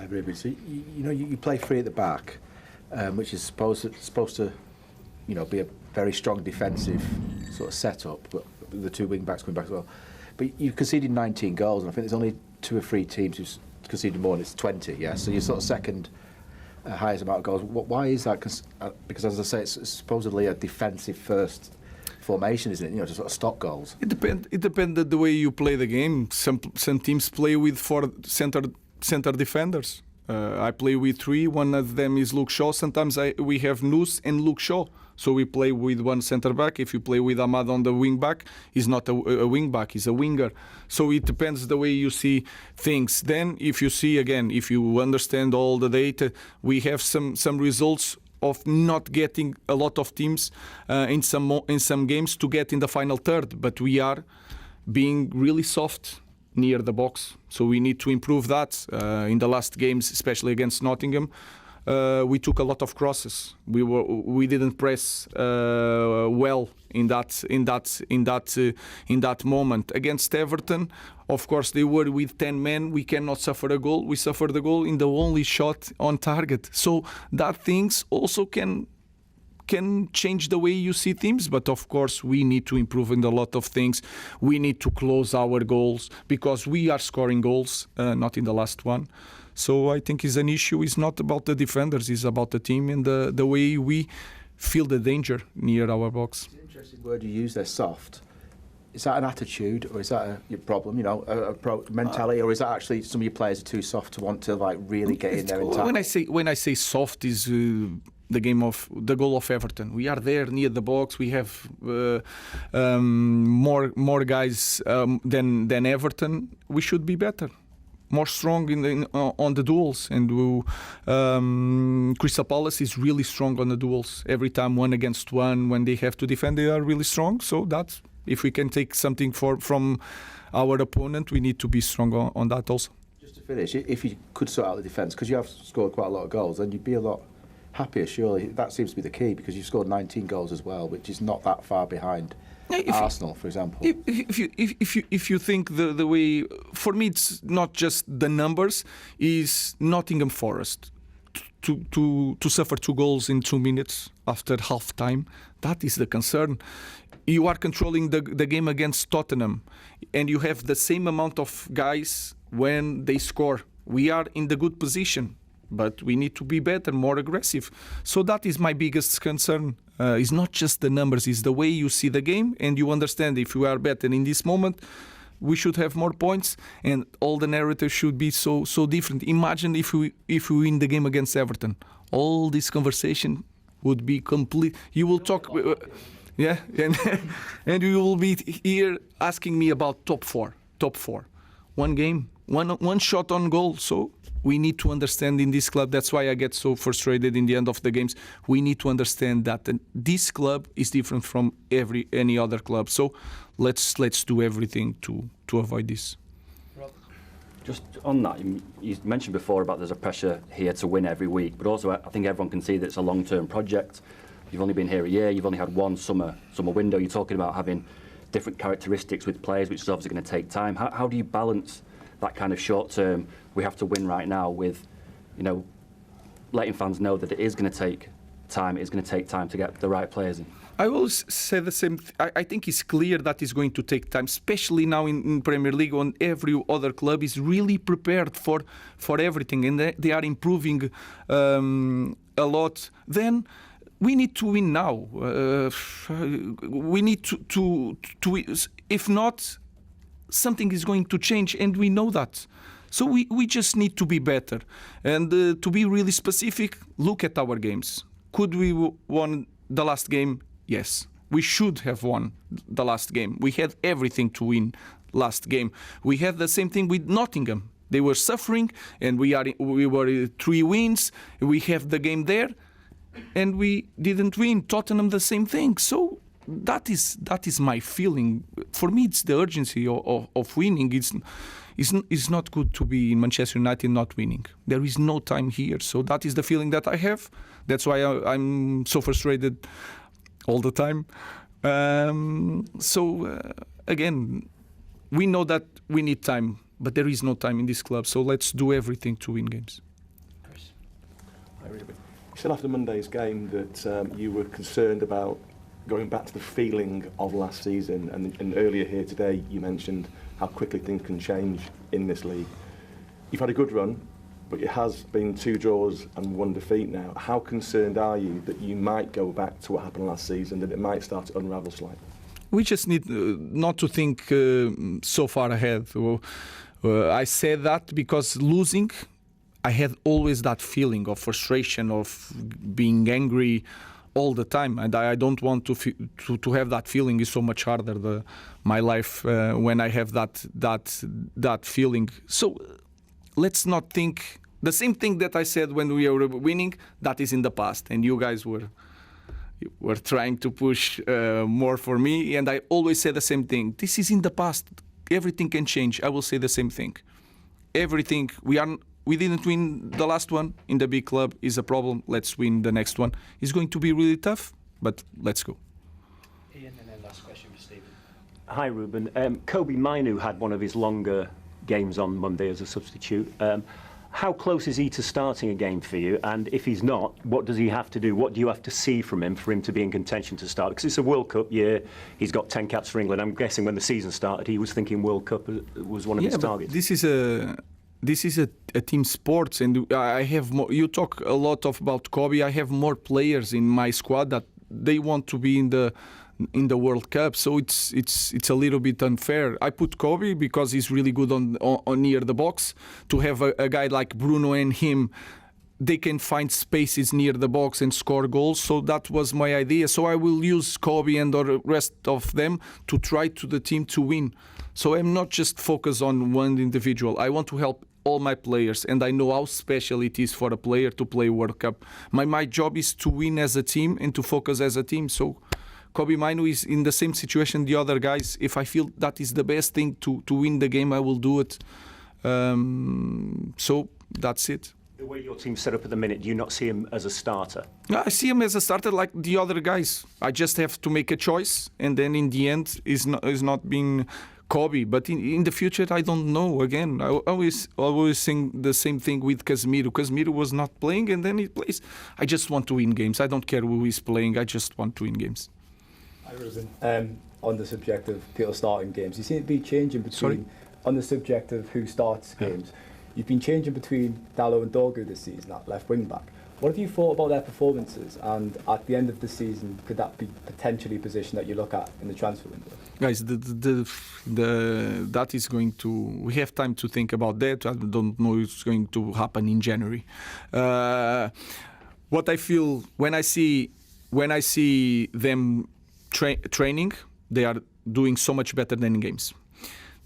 Ruben, so you play three at the back, which is supposed to, be a very strong defensive sort of setup, but the two wing backs coming back as well. But you've conceded 19 goals, and I think there's only 2 or 3 teams who've conceded more, and it's 20. Yeah, so you're sort of second highest amount of goals. Why is that? Because as I say, it's supposedly a defensive first formation, isn't it? To sort of stop goals. It depends the way you play the game. Some teams play with 4 center defenders. I play with 3. One of them is Luke Shaw. Sometimes we have Noose and Luke Shaw. So we play with 1 centre back. If you play with Ahmad on the wing back, he's not a wing back, he's a winger. So it depends the way you see things. Then if you see, again, if you understand all the data, we have some results of not getting a lot of teams in some games to get in the final third. But we are being really soft near the box. So we need to improve that. In the last games, especially against Nottingham, we took a lot of crosses. We didn't press well in that moment. Against Everton, of course, they were with 10 men. We cannot suffer a goal. We suffered a goal in the only shot on target. So that things also can change the way you see teams, but of course we need to improve in a lot of things. We need to close our goals because we are scoring goals, not in the last one. So I think it's an issue. It's not about the defenders, it's about the team and the way we feel the danger near our box. It's an interesting word you use there, soft. Is that an attitude, or is that your problem? A mentality, or is that actually some of your players are too soft to want to really get in there and tackle? When I say soft, is the goal of Everton. We are there near the box. We have more guys than Everton. We should be better, more strong on the duels. And Crystal Palace is really strong on the duels. Every time 1 against 1, when they have to defend, they are really strong. So that's, if we can take something from our opponent, we need to be strong on that also. Just to finish, if you could sort out the defence, because you have scored quite a lot of goals, then you'd be a lot happier, surely. That seems to be the key, because you've scored 19 goals as well, which is not that far behind Arsenal, for example. If you think the way, for me, it's not just the numbers, is Nottingham Forest to suffer 2 goals in 2 minutes after half time. That is the concern. You are controlling the game against Tottenham, and you have the same amount of guys when they score. We are in the good position, but we need to be better, more aggressive. So that is my biggest concern. It's not just the numbers, it's the way you see the game, and you understand if you are better in this moment, we should have more points, and all the narrative should be so different. Imagine if we win the game against Everton. All this conversation would be complete. You will talk... Yeah, and you will be here asking me about top four. 1 game, one shot on goal. So we need to understand in this club. That's why I get so frustrated in the end of the games. We need to understand that this club is different from any other club. So let's do everything to avoid this. Just on that, you mentioned before about there's a pressure here to win every week, but also I think everyone can see that it's a long-term project. You've only been here a year, you've only had 1 summer window. You're talking about having different characteristics with players, which is obviously going to take time. How do you balance that kind of short-term, we have to win right now, with, letting fans know that it is going to take time, it's going to take time to get the right players in? I will say the same. I think it's clear that it's going to take time, especially now in Premier League, when every other club is really prepared for everything, and they are improving a lot. Then we need to win now. We need to if not, something is going to change, and we know that. So we just need to be better. And to be really specific, look at our games. Could we won the last game? Yes. We should have won the last game. We had everything to win last game. We had the same thing with Nottingham. They were suffering, and we were 3 wins. We have the game there, and we didn't win. Tottenham, the same thing. So that is my feeling. For me, it's the urgency of winning. It's not good to be in Manchester United not winning. There is no time here. So that is the feeling that I have. That's why I'm so frustrated all the time. Again, we know that we need time. but there is no time in this club. So let's do everything to win games. Chris. Hi, Ruben. You said after Monday's game that you were concerned about going back to the feeling of last season, and earlier here today you mentioned how quickly things can change in this league. You've had a good run, but it has been 2 draws and 1 defeat now. How concerned are you that you might go back to what happened last season, that it might start to unravel slightly? We just need not to think so far ahead. I said that because losing, I had always that feeling of frustration, of being angry all the time, and I don't want to have that feeling. Is so much harder my life when I have that feeling. So let's not think the same thing that I said when we were winning. That is in the past, and you guys were trying to push more for me, and I always say the same thing. This is in the past. Everything can change. I will say the same thing. Everything. We didn't win the last one in the big club is a problem. Let's win the next one. It's going to be really tough, but let's go. Ian, and then last question for Stephen. Hi, Ruben. Kobe Mainoo had one of his longer games on Monday as a substitute. How close is he to starting a game for you? And if he's not, what does he have to do? What do you have to see from him for him to be in contention to start? Because it's a World Cup year. He's got 10 caps for England. I'm guessing when the season started, he was thinking World Cup was one of his targets. This is a team sport, and I have more. You talk a lot about Kobe. I have more players in my squad that they want to be in the World Cup. So it's a little bit unfair. I put Kobe because he's really good on near the box. To have a guy like Bruno and him, they can find spaces near the box and score goals. So that was my idea. So I will use Kobe and the rest of them to try to the team to win. So I'm not just focused on one individual. I want to help all my players, and I know how special it is for a player to play World Cup. My job is to win as a team and to focus as a team. So Kobe Mainoo is in the same situation the other guys. If I feel that is the best thing to win the game, I will do it. So that's it. The way your team's set up at the minute, do you not see him as a starter? I see him as a starter like the other guys. I just have to make a choice, and then in the end, is not being Kobe. But in the future, I don't know. Again, I always think the same thing with Casemiro. Casemiro was not playing, and then he plays. I just want to win games. I don't care who is playing. I just want to win games. Hi, Ruben. On the subject of people starting games, you seem to be changing between. On the subject of who starts games, you've been changing between Dalot and Dorgu this season at left wing back. What have you thought about their performances? And at the end of the season, could that be potentially a position that you look at in the transfer window? Guys, that is going to. We have time to think about that. I don't know if it's going to happen in January. What I feel when I see them training, they are doing so much better than in games.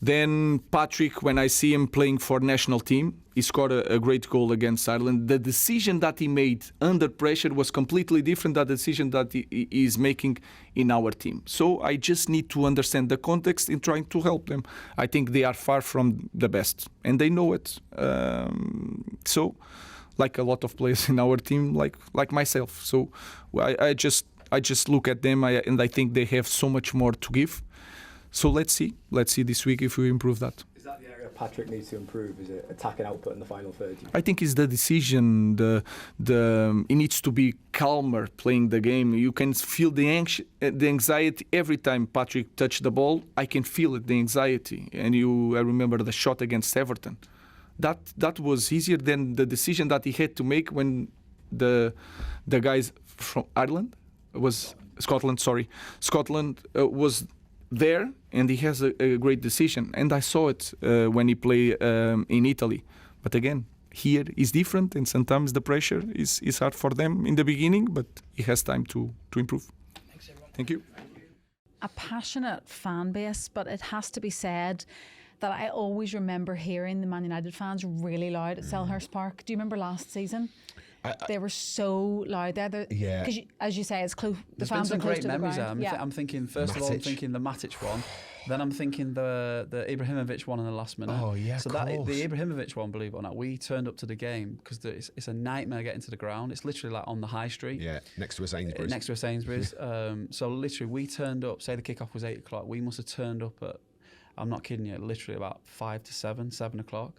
Then Patrick, when I see him playing for national team, he scored a great goal against Ireland. The decision that he made under pressure was completely different than the decision that he is making in our team. So I just need to understand the context in trying to help them. I think they are far from the best, and they know it. So, like a lot of players in our team, like myself. So I just look at them and I think they have so much more to give. So let's see this week if we improve that. Is that the area Patrick needs to improve? Is it attacking output in the final third? I think it's the decision. He needs to be calmer playing the game. You can feel the anxiety every time Patrick touched the ball. I can feel it, the anxiety. And I remember the shot against Everton. That was easier than the decision that he had to make when the guys from Ireland was Scotland. Scotland was there, and he has a great decision. And I saw it when he played in Italy. But again, here is different, and sometimes the pressure is hard for them in the beginning, but he has time to improve. Thanks, everyone. Thank you. A passionate fan base, but it has to be said that I always remember hearing the Man United fans really loud at Selhurst Park. Do you remember last season? They were so loud there. Yeah. Because, as you say, it's close. The There's been fans are some close great to the memories ground. there. I'm thinking, first of all, I'm thinking the Matic one. Then I'm thinking the Ibrahimovic one in the last minute. Oh, yeah, So of the course. Ibrahimovic one, believe it or not, we turned up to the game because it's a nightmare getting to the ground. It's literally like on the high street. Yeah, next to a Sainsbury's. Next to a Sainsbury's. So literally we turned up, say the kickoff was 8 o'clock, we must have turned up at I'm not kidding you, literally about 5 to 7 o'clock.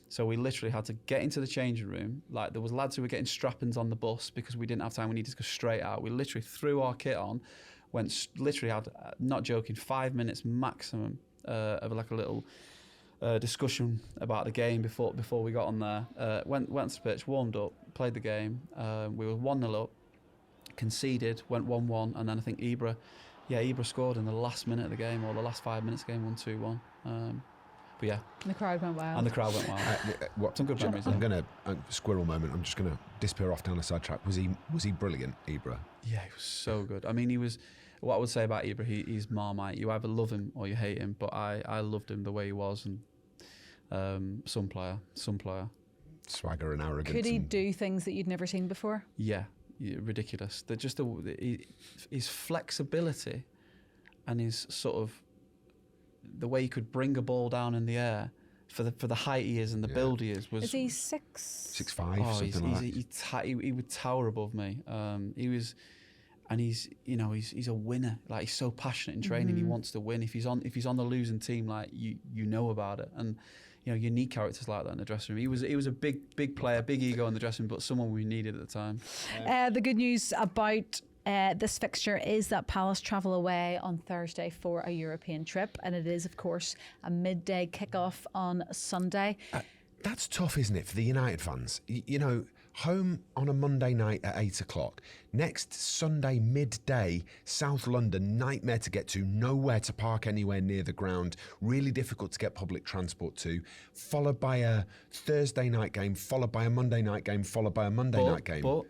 So we literally had to get into the changing room. Like, there was lads who were getting strap-ins on the bus because we didn't have time. We needed to go straight out. We literally threw our kit on, literally had, not joking, 5 minutes maximum of like a little discussion about the game before we got on there. Went to the pitch, warmed up, played the game. We were 1-0 up, conceded, went 1-1, and then I think Ibra scored in the last minute of the game, or the last 5 minutes of the game, 1-2-1. But yeah. And the crowd went wild. And the crowd went wild. Some good memories. I'm going to, squirrel moment, I'm just going to disappear off down a sidetrack. Was he brilliant, Ibra? Yeah, he was so good. I mean, what I would say about Ibra, he's Marmite. You either love him or you hate him, but I loved him the way he was, and some player. Swagger and arrogance. Could he do things that you'd never seen before? Yeah, ridiculous. They're just his flexibility and his sort of the way he could bring a ball down in the air for the height he is and the build he is. Is he 6'5"? 6'5", something like that. He would tower above me. He was, and he's a winner. Like, he's so passionate in training. He wants to win. If he's on the losing team, like, you know about it. And you need characters like that in the dressing room. He was a big player, big ego in the dressing room, but someone we needed at the time. The good news about this fixture is that Palace travel away on Thursday for a European trip, and it is, of course, a midday kickoff on Sunday. That's tough, isn't it, for the United fans? Home on a Monday night at 8 o'clock. Next Sunday midday, South London, nightmare to get to, nowhere to park anywhere near the ground, really difficult to get public transport to, followed by a Thursday night game, followed by a Monday night game, followed by a Monday night game. But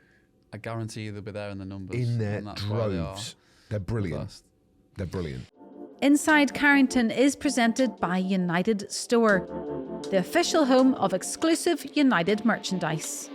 I guarantee you they'll be there in the numbers. In their droves. They're brilliant. They're brilliant. Inside Carrington is presented by United Store, the official home of exclusive United merchandise.